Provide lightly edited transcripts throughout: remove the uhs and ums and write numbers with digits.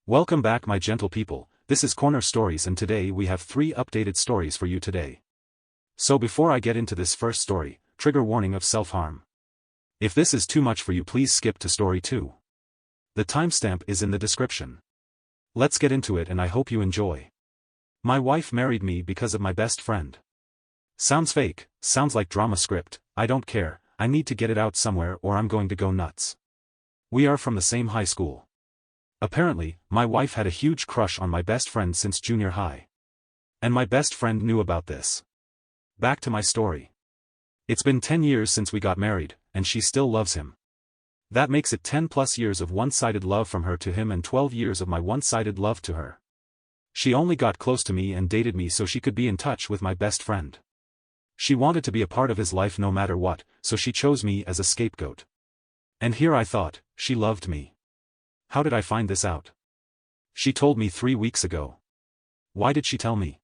Welcome back, my gentle people. This is Corner Stories, and today we have 3 updated stories for you today. So before I get into this first story, trigger warning of self-harm. If this is too much for you, please skip to story 2. The timestamp is in the description. Let's get into it, and I hope you enjoy. My wife married me because of my best friend. Sounds fake, sounds like drama script. I don't care, I need to get it out somewhere or I'm going to go nuts. We are from the same high school. Apparently, my wife had a huge crush on my best friend since junior high. And my best friend knew about this. Back to my story. It's been 10 years since we got married, and she still loves him. That makes it 10 plus years of one-sided love from her to him and 12 years of my one-sided love to her. She only got close to me and dated me so she could be in touch with my best friend. She wanted to be a part of his life no matter what, so she chose me as a scapegoat. And here I thought, she loved me. How did I find this out? She told me 3 weeks ago. Why did she tell me?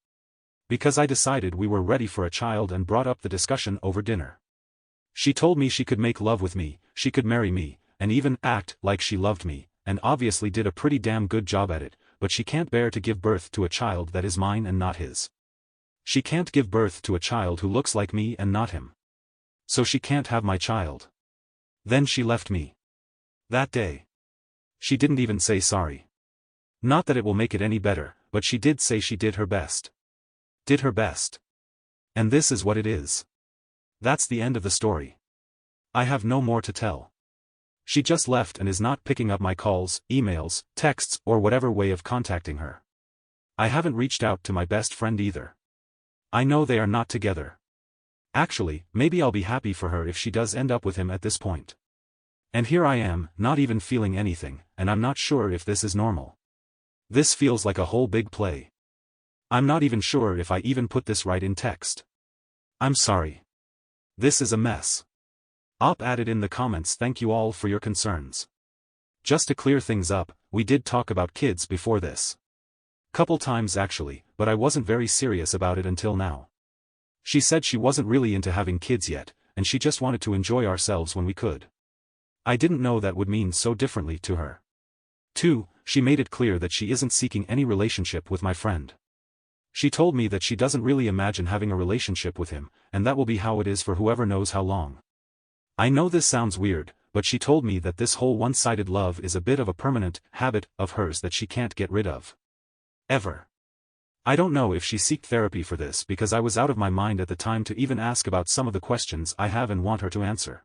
Because I decided we were ready for a child and brought up the discussion over dinner. She told me she could make love with me, she could marry me, and even act like she loved me, and obviously did a pretty damn good job at it, but she can't bear to give birth to a child that is mine and not his. She can't give birth to a child who looks like me and not him. So she can't have my child. Then she left me. That day. She didn't even say sorry. Not that it will make it any better, but she did say she did her best. Did her best. And this is what it is. That's the end of the story. I have no more to tell. She just left and is not picking up my calls, emails, texts, or whatever way of contacting her. I haven't reached out to my best friend either. I know they are not together. Actually, maybe I'll be happy for her if she does end up with him at this point. And here I am, not even feeling anything, and I'm not sure if this is normal. This feels like a whole big play. I'm not even sure if I even put this right in text. I'm sorry. This is a mess. Added in the comments, thank you all for your concerns. Just to clear things up, we did talk about kids before this. Couple times actually, but I wasn't very serious about it until now. She said she wasn't really into having kids yet, and she just wanted to enjoy ourselves when we could. I didn't know that would mean so differently to her. 2. She made it clear that she isn't seeking any relationship with my friend. She told me that she doesn't really imagine having a relationship with him, and that will be how it is for whoever knows how long. I know this sounds weird, but she told me that this whole one-sided love is a bit of a permanent habit of hers that she can't get rid of. Ever. I don't know if she sought therapy for this because I was out of my mind at the time to even ask about some of the questions I have and want her to answer.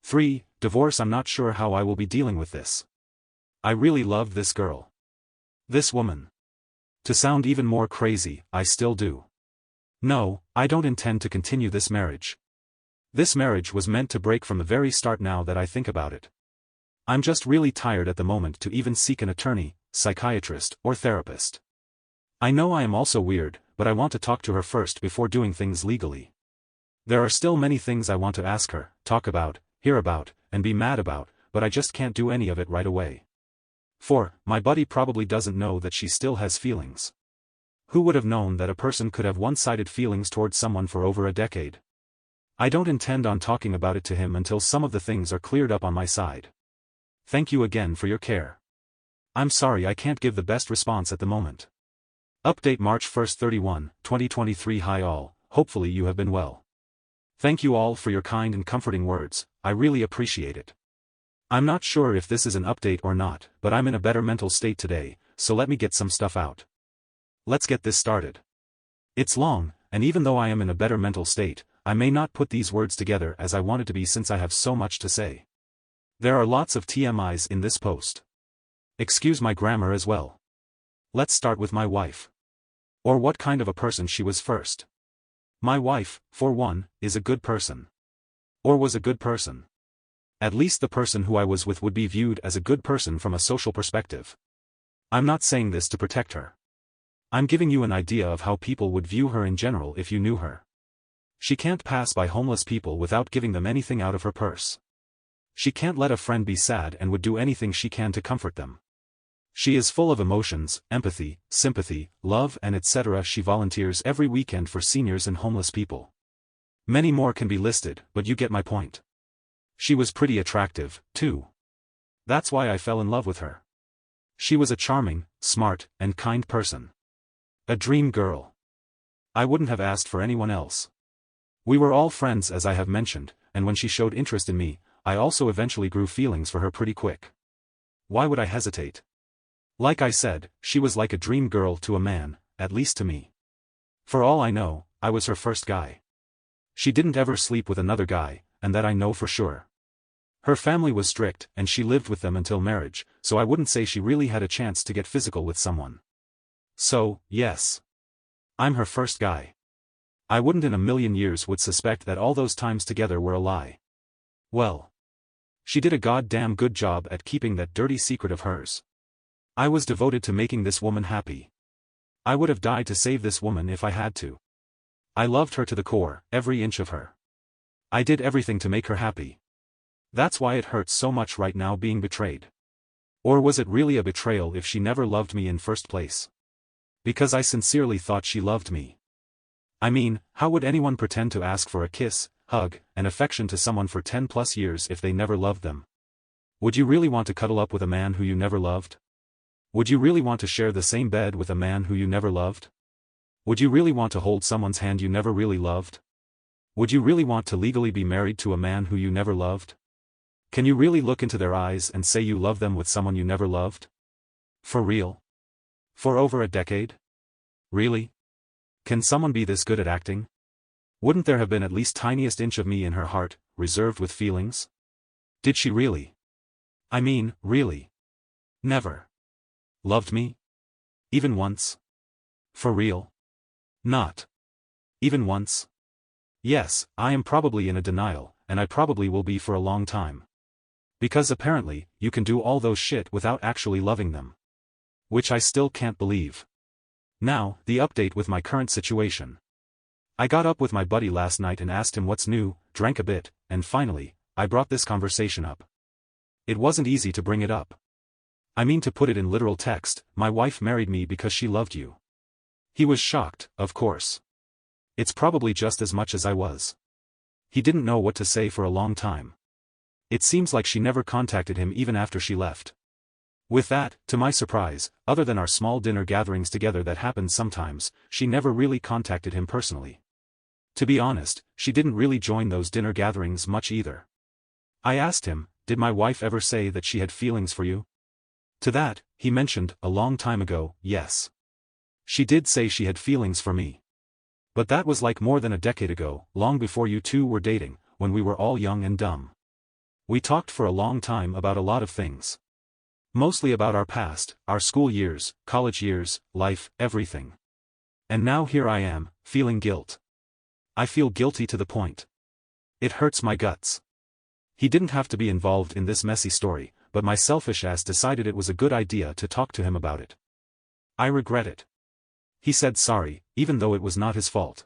3. Divorce. I'm not sure how I will be dealing with this. I really loved this girl. This woman. To sound even more crazy, I still do. No, I don't intend to continue this marriage. This marriage was meant to break from the very start now that I think about it. I'm just really tired at the moment to even seek an attorney, psychiatrist, or therapist. I know I am also weird, but I want to talk to her first before doing things legally. There are still many things I want to ask her, talk about, hear about, and be mad about, but I just can't do any of it right away. 4. My buddy probably doesn't know that she still has feelings. Who would have known that a person could have one-sided feelings towards someone for over a decade? I don't intend on talking about it to him until some of the things are cleared up on my side. Thank you again for your care. I'm sorry I can't give the best response at the moment. Update March 1st 31, 2023. Hi all, hopefully you have been well. Thank you all for your kind and comforting words, I really appreciate it. I'm not sure if this is an update or not, but I'm in a better mental state today, so let me get some stuff out. Let's get this started. It's long, and even though I am in a better mental state, I may not put these words together as I wanted to be since I have so much to say. There are lots of TMIs in this post. Excuse my grammar as well. Let's start with my wife. Or what kind of a person she was first. My wife, for one, is a good person. Or was a good person. At least the person who I was with would be viewed as a good person from a social perspective. I'm not saying this to protect her. I'm giving you an idea of how people would view her in general if you knew her. She can't pass by homeless people without giving them anything out of her purse. She can't let a friend be sad and would do anything she can to comfort them. She is full of emotions, empathy, sympathy, love and etc. She volunteers every weekend for seniors and homeless people. Many more can be listed, but you get my point. She was pretty attractive, too. That's why I fell in love with her. She was a charming, smart, and kind person. A dream girl. I wouldn't have asked for anyone else. We were all friends as I have mentioned, and when she showed interest in me, I also eventually grew feelings for her pretty quick. Why would I hesitate? Like I said, she was like a dream girl to a man, at least to me. For all I know, I was her first guy. She didn't ever sleep with another guy, and that I know for sure. Her family was strict and she lived with them until marriage, so I wouldn't say she really had a chance to get physical with someone. So, yes. I'm her first guy. I wouldn't in a million years would suspect that all those times together were a lie. Well. She did a goddamn good job at keeping that dirty secret of hers. I was devoted to making this woman happy. I would have died to save this woman if I had to. I loved her to the core, every inch of her. I did everything to make her happy. That's why it hurts so much right now being betrayed. Or was it really a betrayal if she never loved me in first place? Because I sincerely thought she loved me. I mean, how would anyone pretend to ask for a kiss, hug, and affection to someone for 10+ years if they never loved them? Would you really want to cuddle up with a man who you never loved? Would you really want to share the same bed with a man who you never loved? Would you really want to hold someone's hand you never really loved? Would you really want to legally be married to a man who you never loved? Can you really look into their eyes and say you love them with someone you never loved? For real? For over a decade? Really? Can someone be this good at acting? Wouldn't there have been at least tiniest inch of me in her heart, reserved with feelings? Did she really? I mean, really? Never. Loved me? Even once? For real? Not. Even once? Yes, I am probably in a denial, and I probably will be for a long time. Because apparently, you can do all those shit without actually loving them. Which I still can't believe. Now, the update with my current situation. I got up with my buddy last night and asked him what's new, drank a bit, and finally, I brought this conversation up. It wasn't easy to bring it up. I mean to put it in literal text, my wife married me because she loved you. He was shocked, of course. It's probably just as much as I was. He didn't know what to say for a long time. It seems like she never contacted him even after she left. With that, to my surprise, other than our small dinner gatherings together that happened sometimes, she never really contacted him personally. To be honest, she didn't really join those dinner gatherings much either. I asked him, did my wife ever say that she had feelings for you? To that, he mentioned, a long time ago, yes. She did say she had feelings for me. But that was like more than a decade ago, long before you two were dating, when we were all young and dumb. We talked for a long time about a lot of things. Mostly about our past, our school years, college years, life, everything. And now here I am, feeling guilt. I feel guilty to the point. It hurts my guts. He didn't have to be involved in this messy story, but my selfish ass decided it was a good idea to talk to him about it. I regret it. He said sorry, even though it was not his fault.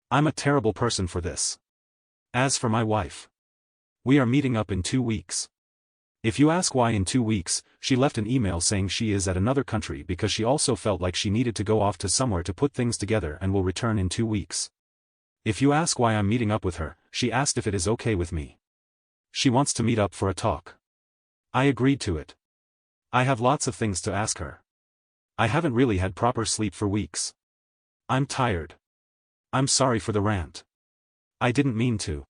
I'm a terrible person for this. As for my wife. We are meeting up in 2 weeks. If you ask why in 2 weeks, she left an email saying she is at another country because she also felt like she needed to go off to somewhere to put things together and will return in 2 weeks. If you ask why I'm meeting up with her, she asked if it is okay with me. She wants to meet up for a talk. I agreed to it. I have lots of things to ask her. I haven't really had proper sleep for weeks. I'm tired. I'm sorry for the rant. I didn't mean to.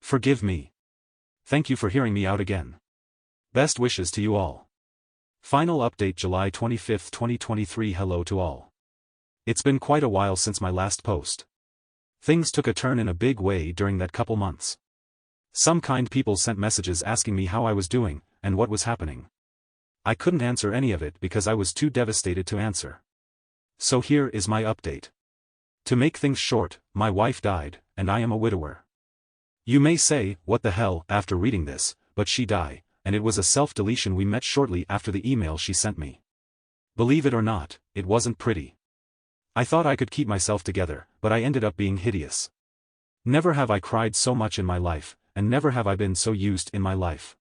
Forgive me. Thank you for hearing me out again. Best wishes to you all. Final update July 25, 2023. Hello to all. It's been quite a while since my last post. Things took a turn in a big way during that couple months. Some kind people sent messages asking me how I was doing, and what was happening. I couldn't answer any of it because I was too devastated to answer. So here is my update. To make things short, my wife died, and I am a widower. You may say, what the hell, after reading this, but she died, and it was a self-deletion. We met shortly after the email she sent me. Believe it or not, it wasn't pretty. I thought I could keep myself together, but I ended up being hideous. Never have I cried so much in my life, and never have I been so used in my life.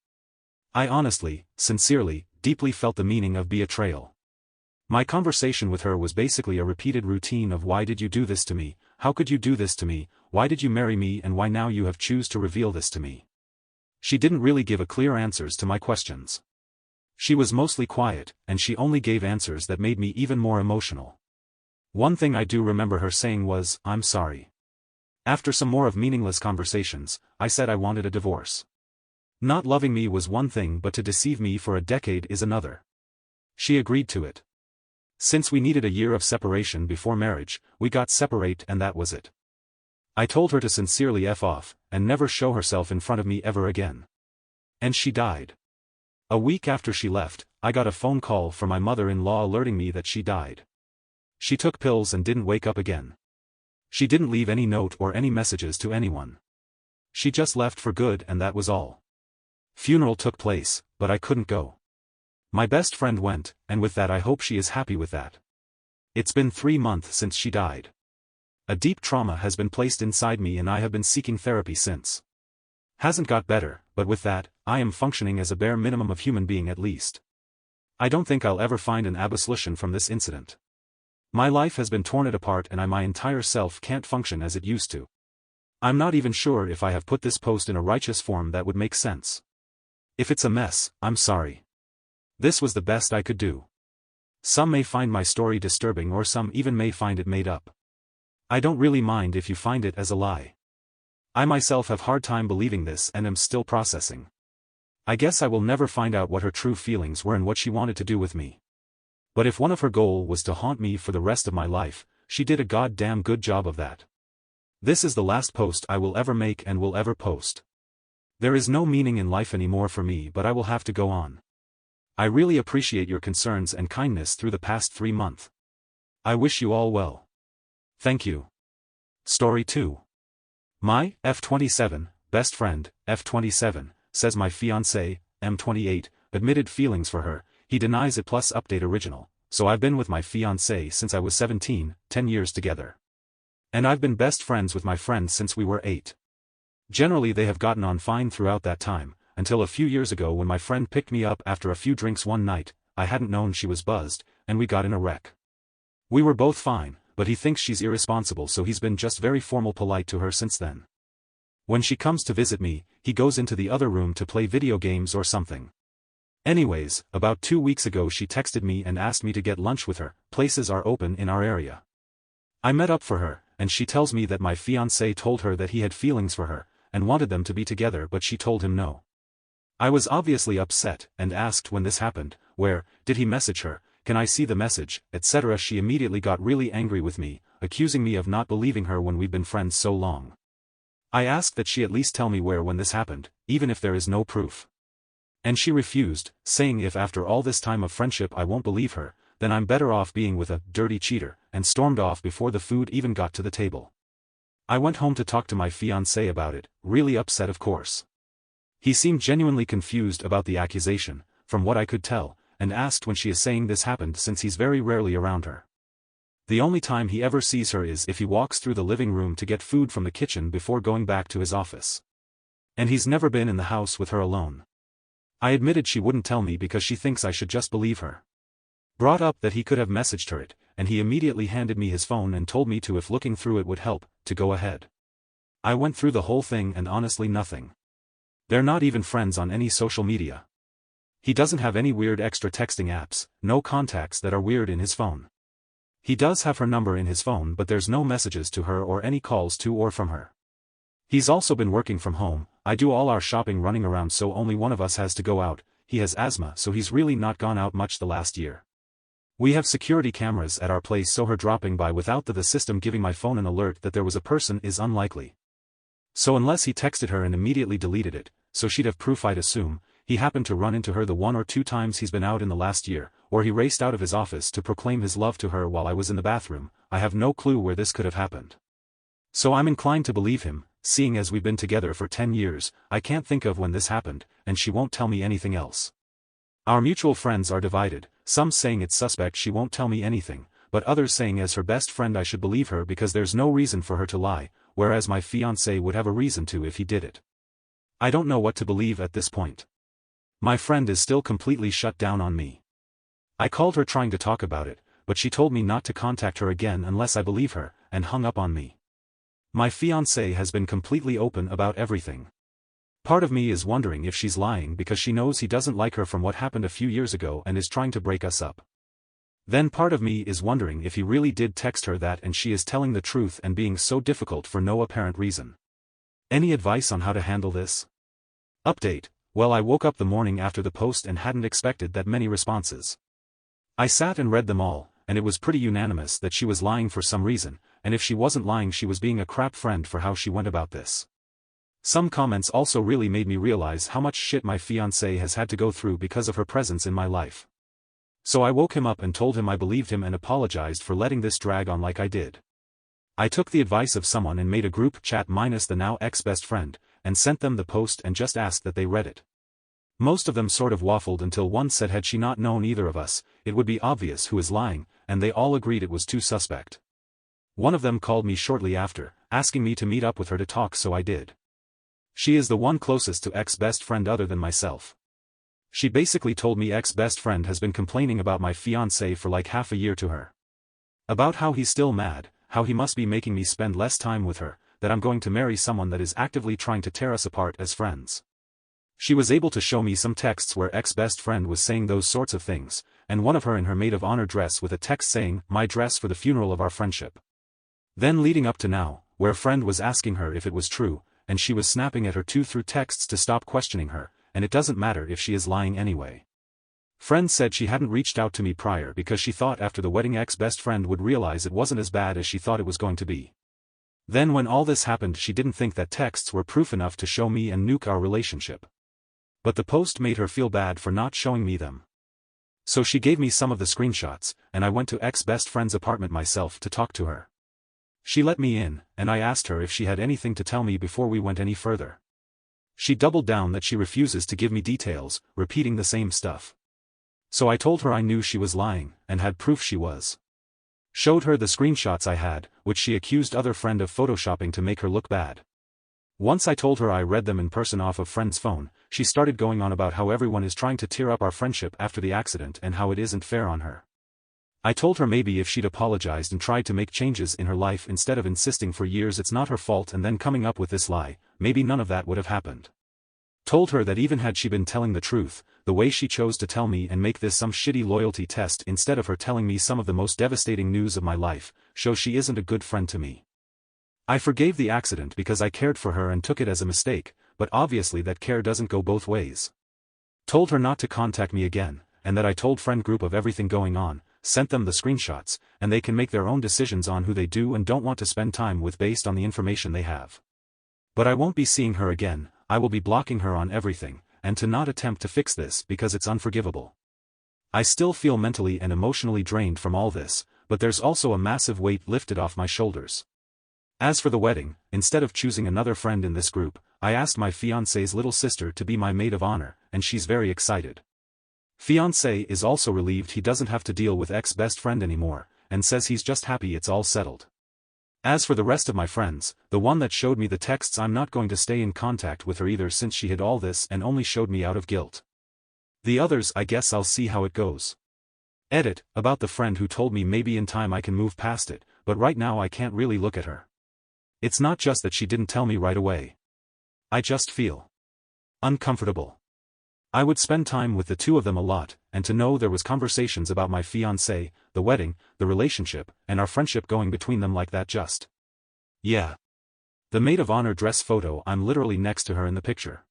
I honestly, sincerely, deeply felt the meaning of betrayal. My conversation with her was basically a repeated routine of why did you do this to me, how could you do this to me, why did you marry me, and why now you have choose to reveal this to me. She didn't really give a clear answers to my questions. She was mostly quiet, and she only gave answers that made me even more emotional. One thing I do remember her saying was, "I'm sorry." After some more of meaningless conversations, I said I wanted a divorce. Not loving me was one thing, but to deceive me for a decade is another. She agreed to it. Since we needed a year of separation before marriage, we got separate and that was it. I told her to sincerely F off, and never show herself in front of me ever again. And she died. A week after she left, I got a phone call from my mother-in-law alerting me that she died. She took pills and didn't wake up again. She didn't leave any note or any messages to anyone. She just left for good and that was all. Funeral took place, but I couldn't go. My best friend went, and with that I hope she is happy with that. It's been 3 months since she died. A deep trauma has been placed inside me and I have been seeking therapy since. Hasn't got better, but with that, I am functioning as a bare minimum of human being at least. I don't think I'll ever find an absolution from this incident. My life has been torn apart and my entire self can't function as it used to. I'm not even sure if I have put this post in a righteous form that would make sense. If it's a mess, I'm sorry. This was the best I could do. Some may find my story disturbing or some even may find it made up. I don't really mind if you find it as a lie. I myself have hard time believing this and am still processing. I guess I will never find out what her true feelings were and what she wanted to do with me. But if one of her goals was to haunt me for the rest of my life, she did a goddamn good job of that. This is the last post I will ever make and will ever post. There is no meaning in life anymore for me, but I will have to go on. I really appreciate your concerns and kindness through the past 3 months. I wish you all well. Thank you. Story 2. My F27 best friend, F27, says my fiancé, M28, admitted feelings for her. He denies it plus update original. So I've been with my fiancé since I was 17, 10 years together. And I've been best friends with my friend since we were 8. Generally they have gotten on fine throughout that time, until a few years ago when my friend picked me up after a few drinks one night. I hadn't known she was buzzed, and we got in a wreck. We were both fine, but he thinks she's irresponsible, so he's been just very formal polite to her since then. When she comes to visit me, he goes into the other room to play video games or something. Anyways, about 2 weeks ago she texted me and asked me to get lunch with her. Places are open in our area. I met up for her, and she tells me that my fiancé told her that he had feelings for her, and wanted them to be together, but she told him no. I was obviously upset, and asked when this happened, where, did he message her, can I see the message, etc. She immediately got really angry with me, accusing me of not believing her when we've been friends so long. I asked that she at least tell me where when this happened, even if there is no proof. And she refused, saying if after all this time of friendship I won't believe her, then I'm better off being with a dirty cheater, and stormed off before the food even got to the table. I went home to talk to my fiancé about it, really upset of course. He seemed genuinely confused about the accusation, from what I could tell, and asked when she is saying this happened since he's very rarely around her. The only time he ever sees her is if he walks through the living room to get food from the kitchen before going back to his office. And he's never been in the house with her alone. I admitted she wouldn't tell me because she thinks I should just believe her. Brought up that he could have messaged her it, and he immediately handed me his phone and told me to, if looking through it would help, to go ahead. I went through the whole thing and honestly nothing. They're not even friends on any social media. He doesn't have any weird extra texting apps, no contacts that are weird in his phone. He does have her number in his phone, but there's no messages to her or any calls to or from her. He's also been working from home. I do all our shopping running around, so only one of us has to go out. He has asthma, so he's really not gone out much the last year. We have security cameras at our place, so her dropping by without the system giving my phone an alert that there was a person is unlikely. So unless he texted her and immediately deleted it, so she'd have proof, I'd assume, he happened to run into her the 1 or 2 times he's been out in the last year, or he raced out of his office to proclaim his love to her while I was in the bathroom. I have no clue where this could have happened. So I'm inclined to believe him, seeing as we've been together for 10 years, I can't think of when this happened, and she won't tell me anything else. Our mutual friends are divided, some saying it's suspect she won't tell me anything, but others saying as her best friend I should believe her because there's no reason for her to lie, whereas my fiancé would have a reason to if he did it. I don't know what to believe at this point. My friend is still completely shut down on me. I called her trying to talk about it, but she told me not to contact her again unless I believe her, and hung up on me. My fiancé has been completely open about everything. Part of me is wondering if she's lying because she knows he doesn't like her from what happened a few years ago and is trying to break us up. Then part of me is wondering if he really did text her that and she is telling the truth and being so difficult for no apparent reason. Any advice on how to handle this? Update. Well, I woke up the morning after the post and hadn't expected that many responses. I sat and read them all, and it was pretty unanimous that she was lying for some reason, and if she wasn't lying she was being a crap friend for how she went about this. Some comments also really made me realize how much shit my fiancé has had to go through because of her presence in my life. So I woke him up and told him I believed him and apologized for letting this drag on like I did. I took the advice of someone and made a group chat minus the now ex-best friend, and sent them the post and just asked that they read it. Most of them sort of waffled until one said had she not known either of us, it would be obvious who is lying, and they all agreed it was too suspect. One of them called me shortly after, asking me to meet up with her to talk, so I did. She is the one closest to ex-best friend other than myself. She basically told me ex-best friend has been complaining about my fiancé for like half a year to her. About how he's still mad, how he must be making me spend less time with her, that I'm going to marry someone that is actively trying to tear us apart as friends. She was able to show me some texts where ex-best friend was saying those sorts of things, and one of her in her maid of honor dress with a text saying, "My dress for the funeral of our friendship." Then leading up to now, where friend was asking her if it was true, and she was snapping at her too through texts to stop questioning her, and it doesn't matter if she is lying anyway. Friend said she hadn't reached out to me prior because she thought after the wedding ex-best friend would realize it wasn't as bad as she thought it was going to be. Then when all this happened she didn't think that texts were proof enough to show me and nuke our relationship. But the post made her feel bad for not showing me them. So she gave me some of the screenshots, and I went to ex-best friend's apartment myself to talk to her. She let me in, and I asked her if she had anything to tell me before we went any further. She doubled down that she refuses to give me details, repeating the same stuff. So I told her I knew she was lying, and had proof she was. Showed her the screenshots I had, which she accused other friend of photoshopping to make her look bad. Once I told her I read them in person off of friend's phone, she started going on about how everyone is trying to tear up our friendship after the accident and how it isn't fair on her. I told her maybe if she'd apologized and tried to make changes in her life instead of insisting for years it's not her fault and then coming up with this lie, maybe none of that would have happened. Told her that even had she been telling the truth, the way she chose to tell me and make this some shitty loyalty test instead of her telling me some of the most devastating news of my life, shows she isn't a good friend to me. I forgave the accident because I cared for her and took it as a mistake, but obviously that care doesn't go both ways. Told her not to contact me again, and that I told friend group of everything going on, sent them the screenshots, and they can make their own decisions on who they do and don't want to spend time with based on the information they have. But I won't be seeing her again, I will be blocking her on everything, and to not attempt to fix this because it's unforgivable. I still feel mentally and emotionally drained from all this, but there's also a massive weight lifted off my shoulders. As for the wedding, instead of choosing another friend in this group, I asked my fiancé's little sister to be my maid of honor, and she's very excited. Fiancé is also relieved he doesn't have to deal with ex-best friend anymore, and says he's just happy it's all settled. As for the rest of my friends, the one that showed me the texts, I'm not going to stay in contact with her either since she hid all this and only showed me out of guilt. The others, I guess I'll see how it goes. Edit, about the friend who told me maybe in time I can move past it, but right now I can't really look at her. It's not just that she didn't tell me right away. I just feel uncomfortable. I would spend time with the two of them a lot, and to know there was conversations about my fiancé, the wedding, the relationship, and our friendship going between them like that just. Yeah. The maid of honor dress photo, I'm literally next to her in the picture.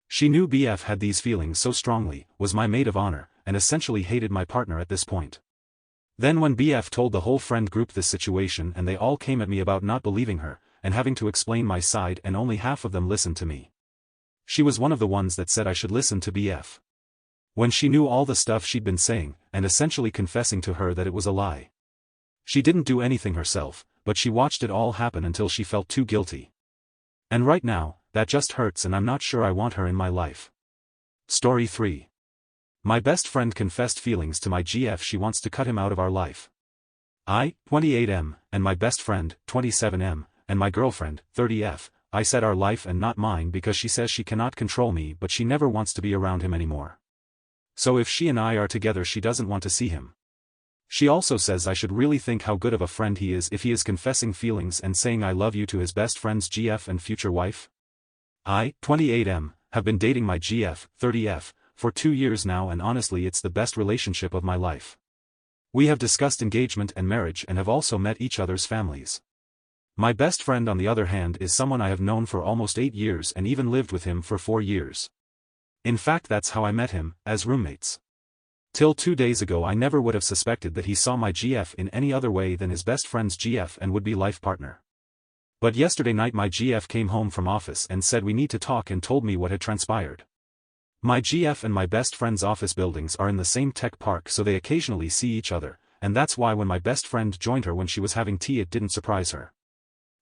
She knew BF had these feelings so strongly, was my maid of honor, and essentially hated my partner at this point. Then when BF told the whole friend group this situation and they all came at me about not believing her, and having to explain my side and only half of them listened to me. She was one of the ones that said I should listen to BF. When she knew all the stuff she'd been saying, and essentially confessing to her that it was a lie. She didn't do anything herself, but she watched it all happen until she felt too guilty. And right now, that just hurts and I'm not sure I want her in my life. Story 3. My best friend confessed feelings to my GF she wants to cut him out of our life. I, 28M, and my best friend, 27M, and my girlfriend, 30F, I said our life and not mine because she says she cannot control me but she never wants to be around him anymore. So if she and I are together she doesn't want to see him. She also says I should really think how good of a friend he is if he is confessing feelings and saying I love you to his best friend's GF and future wife. I, 28M, have been dating my GF, 30F, for 2 years now, and honestly it's the best relationship of my life. We have discussed engagement and marriage and have also met each other's families. My best friend on the other hand is someone I have known for almost 8 years and even lived with him for 4 years. In fact, that's how I met him, as roommates. Till 2 days ago I never would have suspected that he saw my GF in any other way than his best friend's GF and would-be life partner. But yesterday night my GF came home from office and said we need to talk and told me what had transpired. My GF and my best friend's office buildings are in the same tech park, so they occasionally see each other, and that's why when my best friend joined her when she was having tea it didn't surprise her.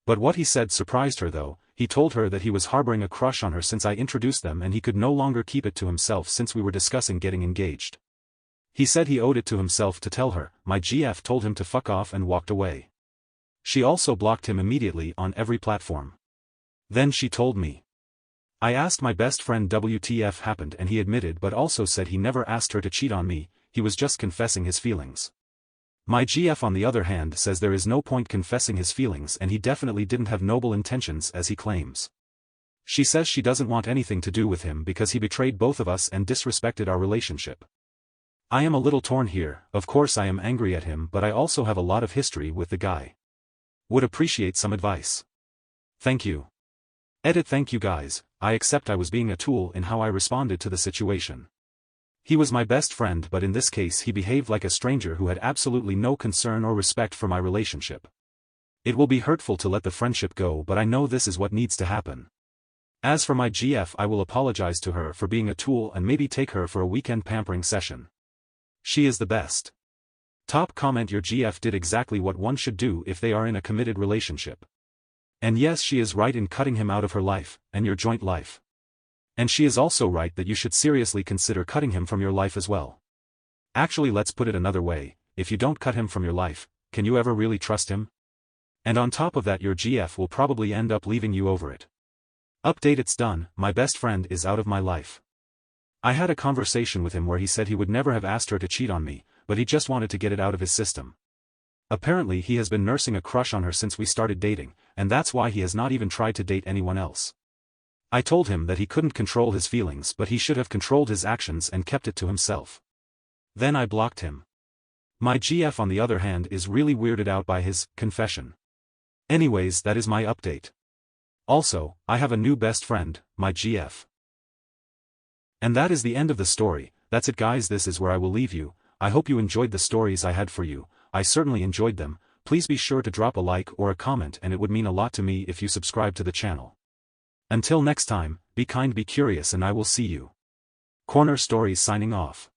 But what he said surprised her though. He told her that he was harboring a crush on her since I introduced them and he could no longer keep it to himself since we were discussing getting engaged. He said he owed it to himself to tell her. My GF told him to fuck off and walked away. She also blocked him immediately on every platform. Then she told me. I asked my best friend WTF happened and he admitted, but also said he never asked her to cheat on me, he was just confessing his feelings. My GF on the other hand says there is no point confessing his feelings and he definitely didn't have noble intentions as he claims. She says she doesn't want anything to do with him because he betrayed both of us and disrespected our relationship. I am a little torn here. Of course I am angry at him, but I also have a lot of history with the guy. Would appreciate some advice. Thank you. Edit. Thank you guys. I accept I was being a tool in how I responded to the situation. He was my best friend, but in this case he behaved like a stranger who had absolutely no concern or respect for my relationship. It will be hurtful to let the friendship go, but I know this is what needs to happen. As for my GF, I will apologize to her for being a tool and maybe take her for a weekend pampering session. She is the best. Top comment. Your GF did exactly what one should do if they are in a committed relationship. And yes, she is right in cutting him out of her life, and your joint life. And she is also right that you should seriously consider cutting him from your life as well. Actually, let's put it another way, if you don't cut him from your life, can you ever really trust him? And on top of that, your GF will probably end up leaving you over it. Update. It's done. My best friend is out of my life. I had a conversation with him where he said he would never have asked her to cheat on me, but he just wanted to get it out of his system. Apparently he has been nursing a crush on her since we started dating, and that's why he has not even tried to date anyone else. I told him that he couldn't control his feelings, but he should have controlled his actions and kept it to himself. Then I blocked him. My GF on the other hand is really weirded out by his confession. Anyways, that is my update. Also, I have a new best friend, my GF. And that is the end of the story. That's it guys, this is where I will leave you. I hope you enjoyed the stories I had for you. I certainly enjoyed them. Please be sure to drop a like or a comment, and it would mean a lot to me if you subscribe to the channel. Until next time, be kind, be curious, and I will see you. Corner Stories signing off.